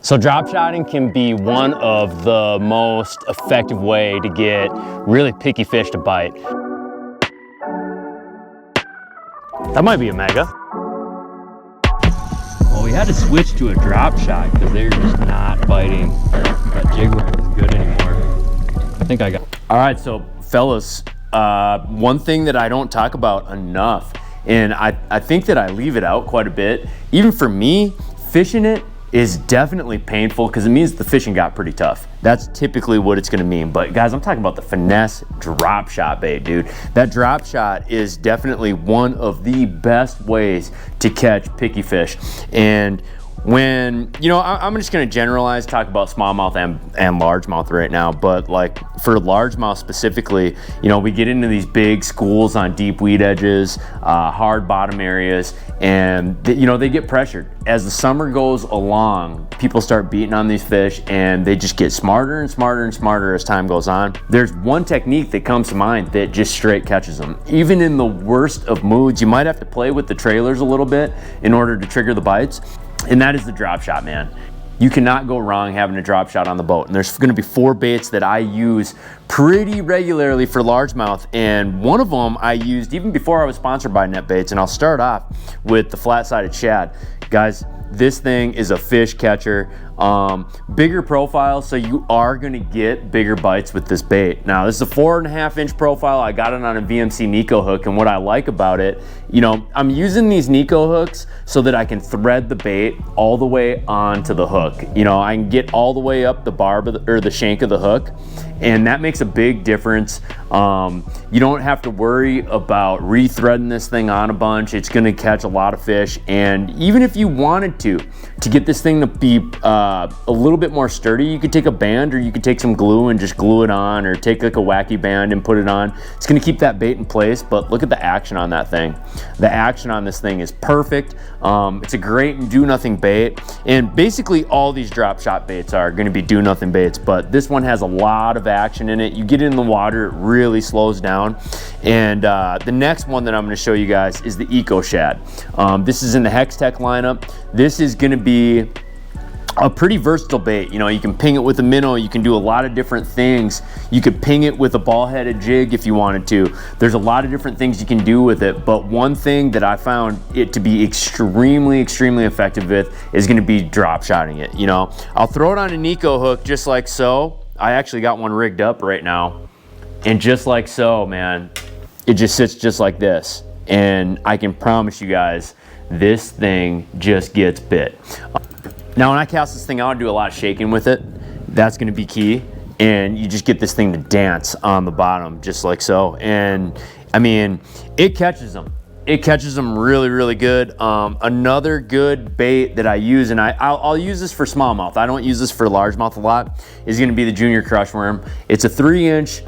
So drop shotting can be one of the most effective way to get really picky fish to bite. That might be a mega. Well, we had to switch to a drop shot because they're just not biting. That jig work is good anymore. I think I got. All right, so fellas, one thing that I don't talk about enough, and I think that I leave it out quite a bit, even for me, fishing it is definitely painful because it means the fishing got pretty tough. That's typically what it's gonna mean. But guys, I'm talking about the finesse drop shot bait, dude. That drop shot is definitely one of the best ways to catch picky fish. And when, you know, I'm just gonna generalize, talk about smallmouth and largemouth right now, but like for largemouth specifically, you know, we get into these big schools on deep weed edges, hard bottom areas, and you know, they get pressured. As the summer goes along, people start beating on these fish and they just get smarter and smarter and smarter as time goes on. There's one technique that comes to mind that just straight catches them. Even in the worst of moods, you might have to play with the trailers a little bit in order to trigger the bites. And that is the drop shot, man. You cannot go wrong having a drop shot on the boat. And there's gonna be 4 baits that I use pretty regularly for largemouth. And one of them I used even before I was sponsored by Netbaits. And I'll start off with the flat-sided shad. Guys, this thing is a fish catcher. Bigger profile, so you are gonna get bigger bites with this bait. Now, this is a 4.5-inch profile. I got it on a VMC Nico hook, and what I like about it, you know, I'm using these Nico hooks so that I can thread the bait all the way onto the hook. You know, I can get all the way up the barb or the shank of the hook, and that makes a big difference. You don't have to worry about re-threading this thing on a bunch. It's gonna catch a lot of fish, and even if you wanted to get this thing to be a little bit more sturdy, you could take a band or you could take some glue and just glue it on, or take like a wacky band and put it on. It's gonna keep that bait in place, but look at the action on that thing. The action on this thing is perfect. It's a great do-nothing bait, and basically all these drop shot baits are gonna be do-nothing baits, but this one has a lot of action in it. You get it in the water, it really slows down. And the next one that I'm gonna show you guys is the Eco Shad. This is in the Hex Tech lineup. This is gonna be a pretty versatile bait. You know, you can ping it with a minnow, you can do a lot of different things. You could ping it with a ball-headed jig if you wanted to. There's a lot of different things you can do with it, but one thing that I found it to be extremely effective with is gonna be drop shotting it. You know, I'll throw it on a Nico hook just like so. I actually got one rigged up right now, and just like so, man, it just sits just like this. And I can promise you guys, this thing just gets bit. Now, when I cast this thing out, I do a lot of shaking with it. That's gonna be key. And you just get this thing to dance on the bottom, just like so. And I mean, it catches them. It catches them really good. Another good bait that I use, and I'll use this for smallmouth, I don't use this for largemouth a lot, is gonna be the junior crush worm. It's a 3-inch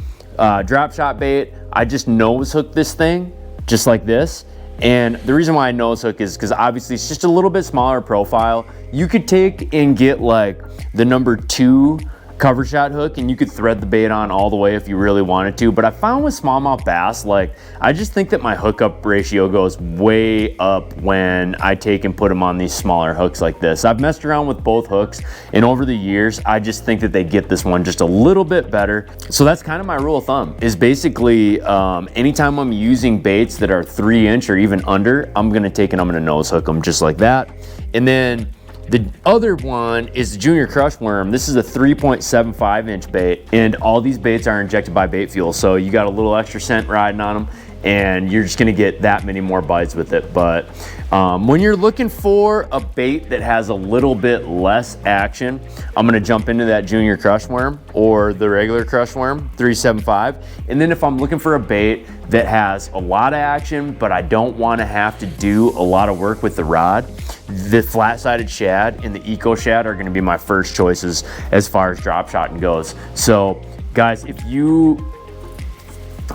drop shot bait. I just nose hook this thing, just like this. And the reason why I nose hook is because obviously it's just a little bit smaller profile. You could take and get like the number 2 cover shot hook, and you could thread the bait on all the way if you really wanted to. But I found with smallmouth bass, like, I just think that my hookup ratio goes way up when I take and put them on these smaller hooks like this. I've messed around with both hooks, and over the years, I just think that they get this one just a little bit better. So that's kind of my rule of thumb, is basically anytime I'm using baits that are 3-inch or even under, I'm gonna take and I'm gonna nose hook them just like that. And then the other one is the junior crush worm. This is a 3.75-inch bait, and all these baits are injected by bait fuel, so you got a little extra scent riding on them, and you're just gonna get that many more bites with it. But when you're looking for a bait that has a little bit less action, I'm gonna jump into that junior crush worm or the regular crush worm, 375. And then if I'm looking for a bait that has a lot of action, but I don't wanna have to do a lot of work with the rod, the flat-sided shad and the Eco Shad are gonna be my first choices as far as drop shotting goes. So guys,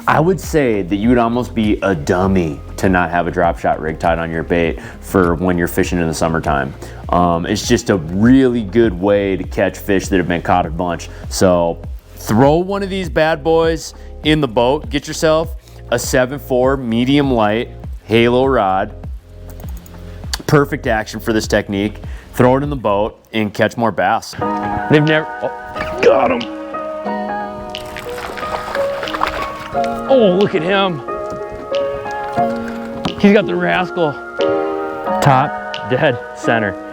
I would say that you would almost be a dummy to not have a drop shot rig tied on your bait for when you're fishing in the summertime. It's just a really good way to catch fish that have been caught a bunch. So throw one of these bad boys in the boat, get yourself a 7.4 medium light halo rod. Perfect action for this technique. throw it in the boat, and catch more bass. They've never, oh, got him. Oh, look at him. He's got the rascal. Top, dead center.